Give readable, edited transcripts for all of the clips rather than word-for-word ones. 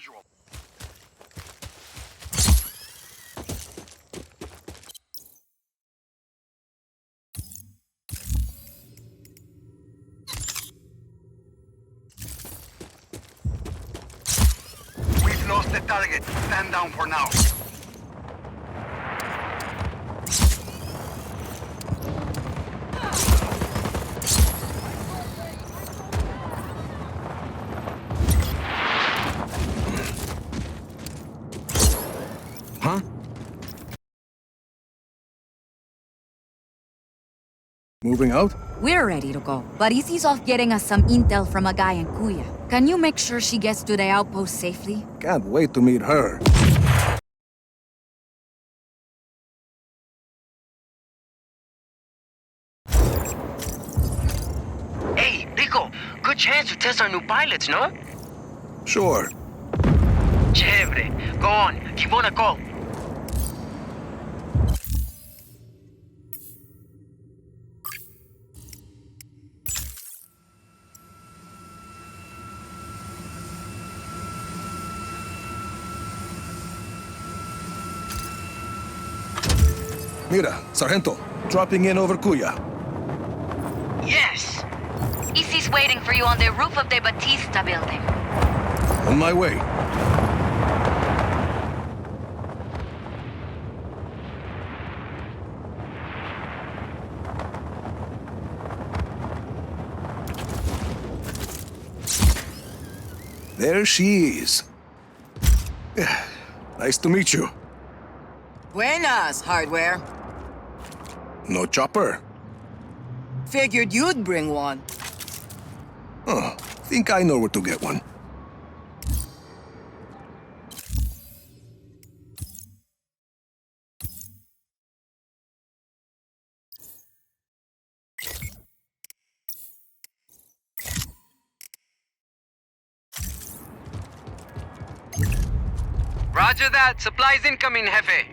visual. We've lost the target. Stand down for now. Huh? Moving out? We're ready to go, but Izzy's off getting us some intel from a guy in Kuya. Can you make sure she gets to the outpost safely? Can't wait to meet her. Hey, Rico, good chance to test our new pilots, no? Sure. Chévere. Go on, keep on a call. Mira, Sargento, dropping in over Kuya. Yes! Izzy's waiting for you on the roof of the Batista building. On my way. There she is. Nice to meet you. Buenas, hardware. No chopper? Figured you'd bring one. Oh, think I know where to get one. Roger that. Supplies incoming, Jefe.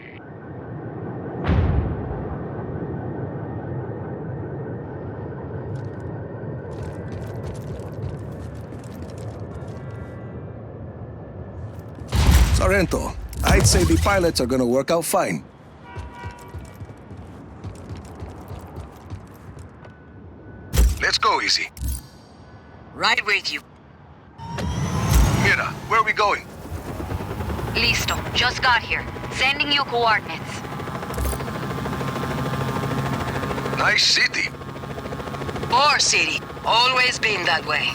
Sargento, I'd say the pilots are gonna work out fine. Let's go, Easy. Right with you. Mira, where are we going? Listo, just got here. Sending you coordinates. Nice city. Poor city. Always been that way.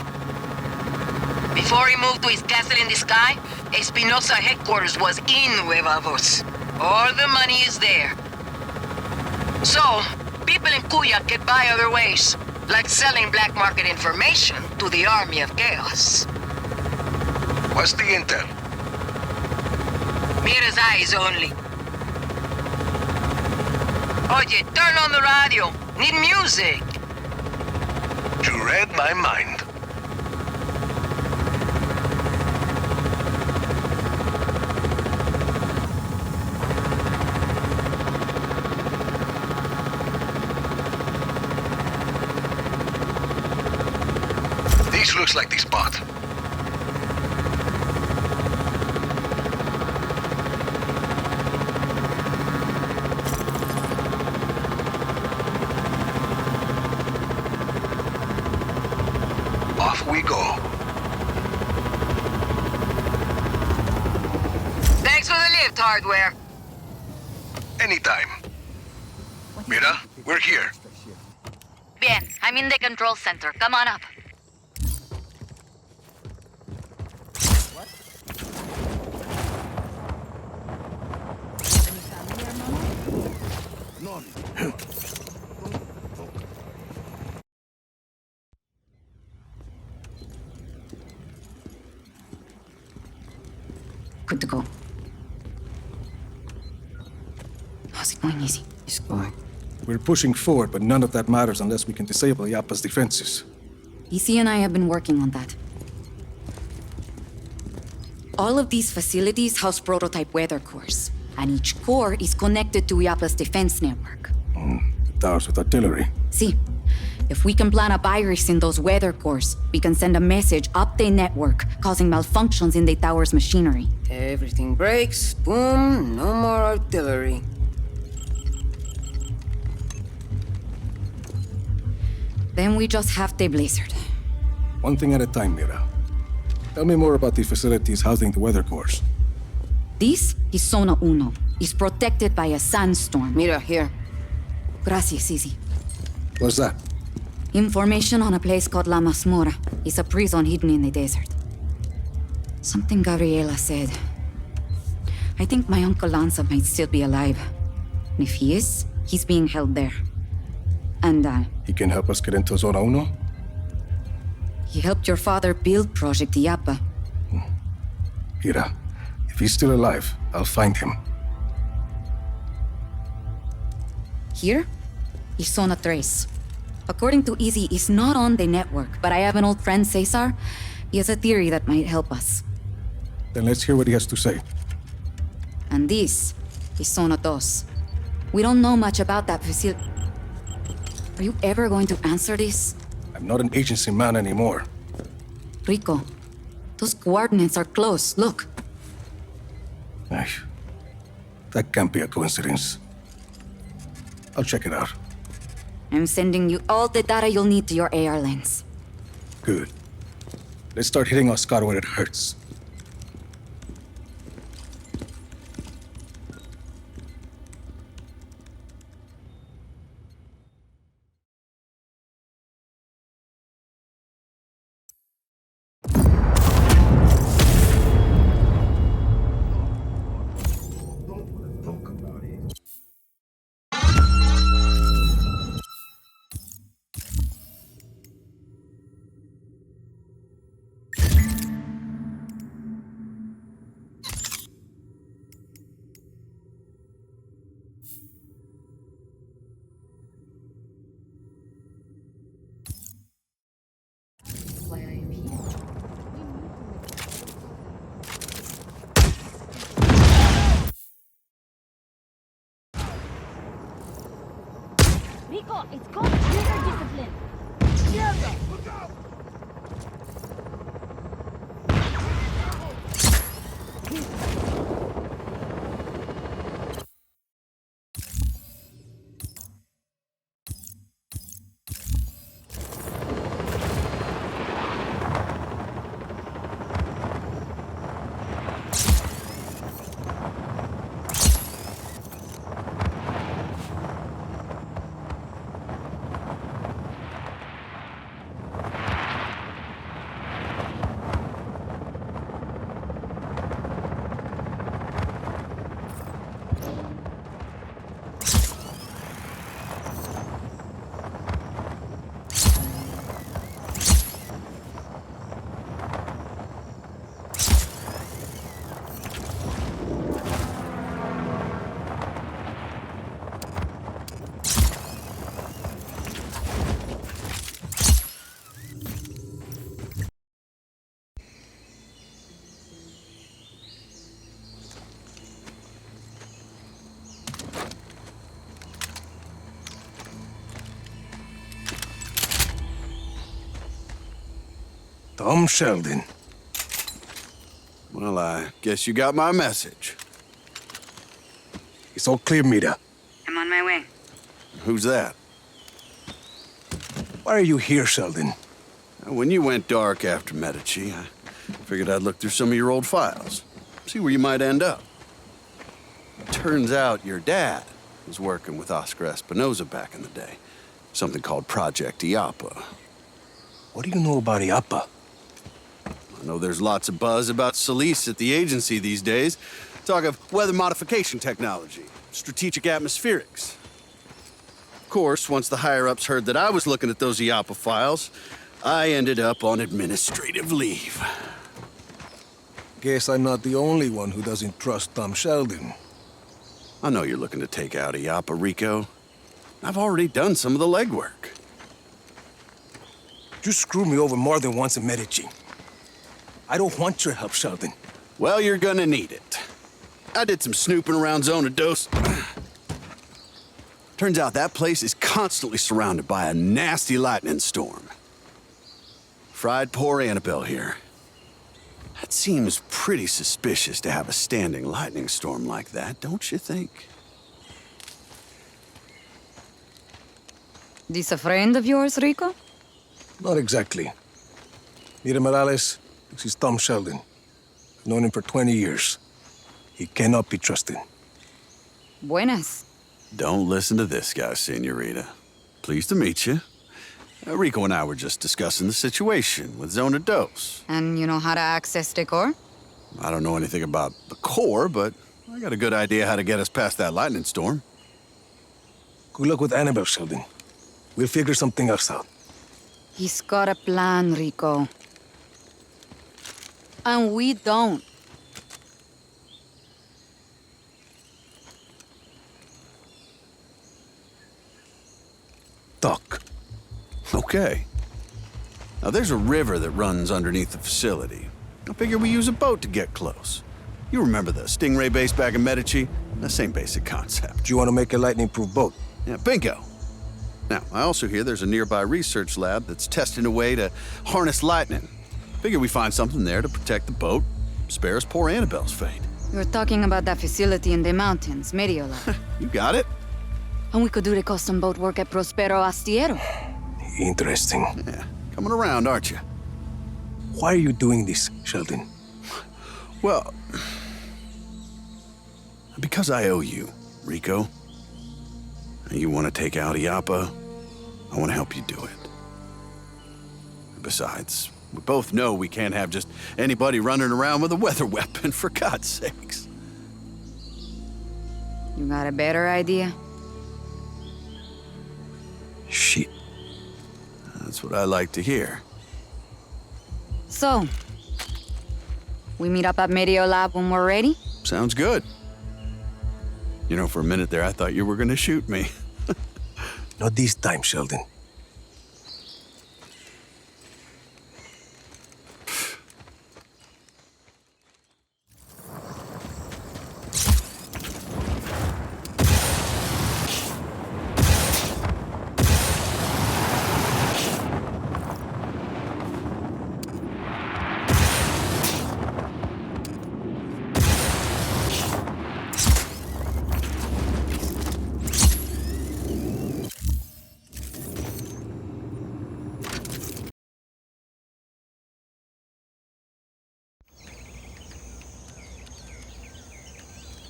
Before he moved to his castle in the sky, Espinosa headquarters was in Huevavos. All the money is there. So, people in Kuya get by other ways, like selling black market information to the army of chaos. What's the intel? Mira's eyes only. Oye, turn on the radio. Need music. You read my mind. This looks like the spot. Off we go. Thanks for the lift, hardware. Anytime. Mira, we're here. Bien, I'm in the control center. Come on up. Good to go. How's it going, Easy? It's going. We're pushing forward, but none of that matters unless we can disable Illapa's defenses. Izzy and I have been working on that. All of these facilities house prototype weather cores, and each core is connected to Illapa's defense network. The towers with artillery. See, If we can plant a virus in those weather cores, we can send a message up the network, causing malfunctions in the tower's machinery. Everything breaks, boom, no more artillery. Then we just have the blizzard. One thing at a time, Mira. Tell me more about the facilities housing the weather cores. This is Zona Uno. It's protected by a sandstorm. Mira, here. Gracias, Izzy. What's that? Information on a place called La Masmorra. It's a prison hidden in the desert. Something Gabriela said. I think my Uncle Lanza might still be alive. And if he is, he's being held there. And, He can help us get into Zona Uno? he helped your father build Project Illapa. Mira, if he's still alive, I'll find him. Here is Zona Tres. According to Izzy, it's not on the network, but I have an old friend, Cesar. He has a theory that might help us. Then let's hear what he has to say. And this is Zona Dos. We don't know much about that facility. Are you ever going to answer this? I'm not an agency man anymore. Rico, those coordinates are close. Look. Ay, that can't be a coincidence. I'll check it out. I'm sending you all the data you'll need to your AR lens. Good. Let's start hitting Oscar where it hurts. Rico, it's called trigger discipline. Izquierda, look out! Tom Sheldon. Well, I guess you got my message. It's all clear, Mira. I'm on my way. Who's that? Why are you here, Sheldon? When you went dark after Medici, I figured I'd look through some of your old files. See where you might end up. Turns out your dad was working with Oscar Espinosa back in the day. Something called Project Illapa. What do you know about Illapa? I know there's lots of buzz about Solís at the agency these days. Talk of weather modification technology, strategic atmospherics. Of course, once the higher-ups heard that I was looking at those Illapa files, I ended up on administrative leave. Guess I'm not the only one who doesn't trust Tom Sheldon. I know you're looking to take out Illapa, Rico. I've already done some of the legwork. You screwed me over more than once in Medici. I don't want your help, Sheldon. Well, you're gonna need it. I did some snooping around Zona Dos. Turns out that place is constantly surrounded by a nasty lightning storm. Fried poor Annabelle here. That seems pretty suspicious to have a standing lightning storm like that, don't you think? This a friend of yours, Rico? Not exactly. Mira Morales, this is Tom Sheldon. I've known him for 20 years. He cannot be trusted. Buenas. Don't listen to this guy, Senorita. Pleased to meet you. Rico and I were just discussing the situation with Zona Dos. And you know how to access the core? I don't know anything about the core, but I got a good idea how to get us past that lightning storm. Good luck with Annabelle, Sheldon. We'll figure something else out. He's got a plan, Rico. And we don't. Talk. Okay. Now, there's a river that runs underneath the facility. I figure we use a boat to get close. You remember the Stingray base back in Medici? The same basic concept. Do you want to make a lightning-proof boat? Yeah, bingo. Now, I also hear there's a nearby research lab that's testing a way to harness lightning. Figure we find something there to protect the boat, spare us poor Annabelle's fate. You're talking about that facility in the mountains, Mediola. You got it? And we could do the custom boat work at Prospero Astiero. Interesting. Yeah, coming around, aren't you? Why are you doing this, Sheldon? Well, because I owe you, Rico. You want to take out Illapa, I want to help you do it. Besides, we both know we can't have just anybody running around with a weather weapon, for God's sakes. You got a better idea? Shit. That's what I like to hear. So, we meet up at Medio Lab when we're ready? Sounds good. You know, for a minute there, I thought you were going to shoot me. Not this time, Sheldon.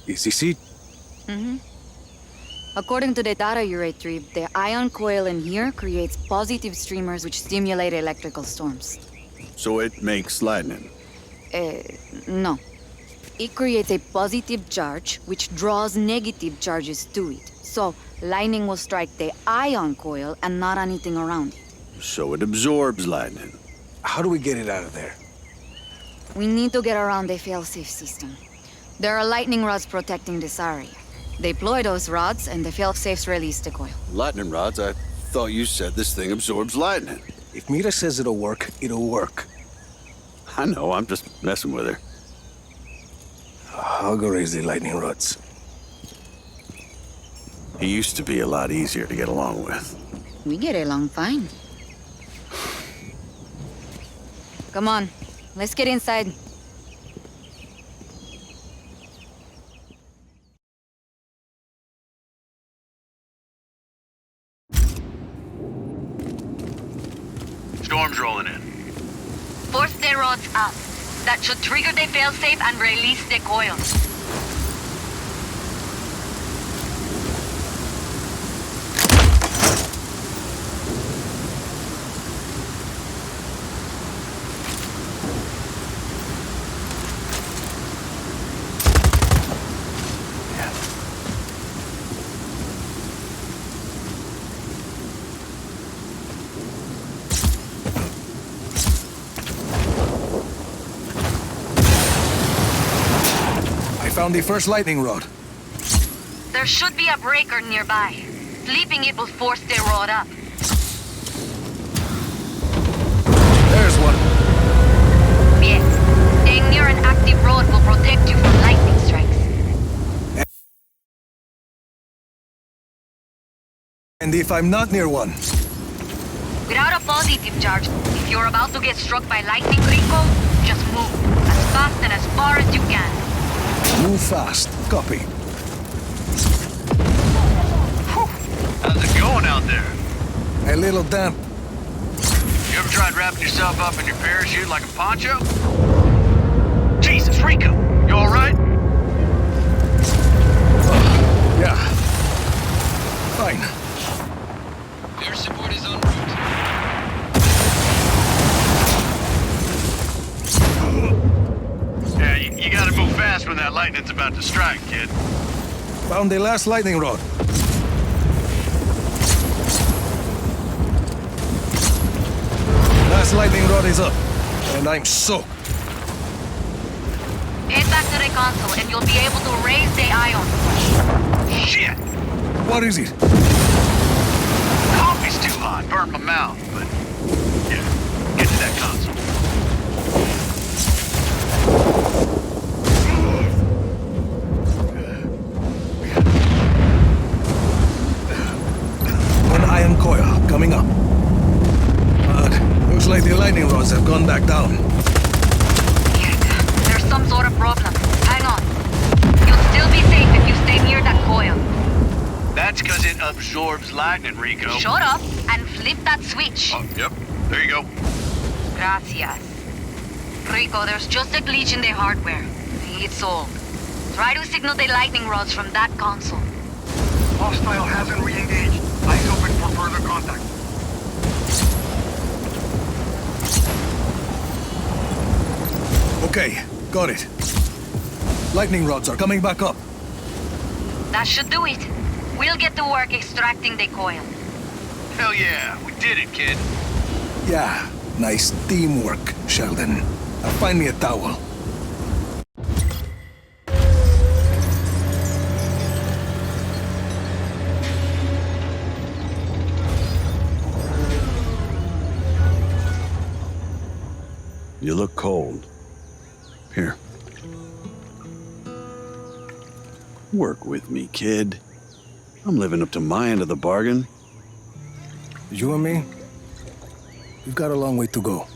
Is this it? According to the data you retrieved, the ion coil in here creates positive streamers which stimulate electrical storms. So it makes lightning. No. It creates a positive charge which draws negative charges to it. So, lightning will strike the ion coil and not anything around it. So it absorbs lightning. How do we get it out of there? We need to get around the failsafe system. There are lightning rods protecting this area. Deploy those rods, and the failsafes release the coil. Lightning rods? I thought you said this thing absorbs lightning. If Mira says it'll work, it'll work. I know, I'm just messing with her. I'll go raise the lightning rods. He used to be a lot easier to get along with. We get along fine. Come on, let's get inside. Storm's rolling in. Force the rods up. That should trigger the failsafe and release the coil. Found the first lightning rod. There should be a breaker nearby. Flipping it will force the rod up. There's one. Bien. Staying near an active rod will protect you from lightning strikes. And if I'm not near one? Without a positive charge, if you're about to get struck by lightning, Rico, just move. As fast and as far as you can. Move fast. Copy. How's it going out there? A little damp. You ever tried wrapping yourself up in your parachute like a poncho? Jesus, Rico! You alright? Yeah. Fine. Air support is en route. Yeah, you gotta move fast when that lightning's about to strike, kid. Found the last lightning rod. Last lightning rod is up. And I'm soaked. Head back to the console and you'll be able to raise the ion. Shit! What is it? Coffee's too hot, burnt my mouth, but... Yeah, get to that console. One iron coil coming up. But looks like the lightning rods have gone back down. There's some sort of problem. Hang on. You'll still be safe if you stay near that coil. That's because it absorbs lightning, Rico. Shut up and flip that switch. Oh, yep. There you go. Gracias. Rico, there's just a glitch in the hardware. It's all. Try to signal the lightning rods from that console. Hostile hasn't re-engaged. Eyes open for further contact. Okay, got it. Lightning rods are coming back up. That should do it. We'll get to work extracting the coil. Hell yeah, we did it, kid. Yeah, nice teamwork, Sheldon. Now find me a towel. You look cold. Here. Work with me, kid. I'm living up to my end of the bargain. You and me, we've got a long way to go.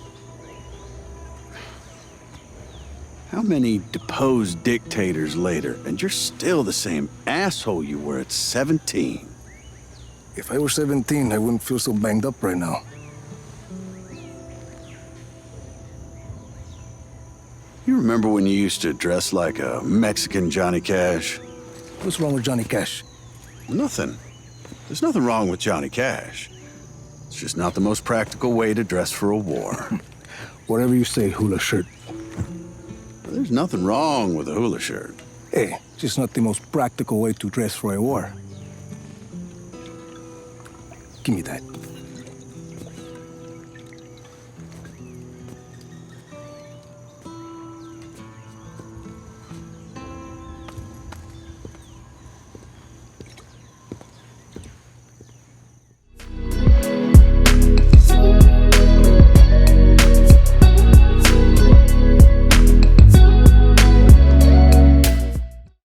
How many deposed dictators later, and you're still the same asshole you were at 17? If I were 17, I wouldn't feel so banged up right now. You remember when you used to dress like a Mexican Johnny Cash? What's wrong with Johnny Cash? Nothing. There's nothing wrong with Johnny Cash. It's just not the most practical way to dress for a war. Whatever you say, hula shirt. There's nothing wrong with a hula shirt. Hey, just not the most practical way to dress for a war. Give me that.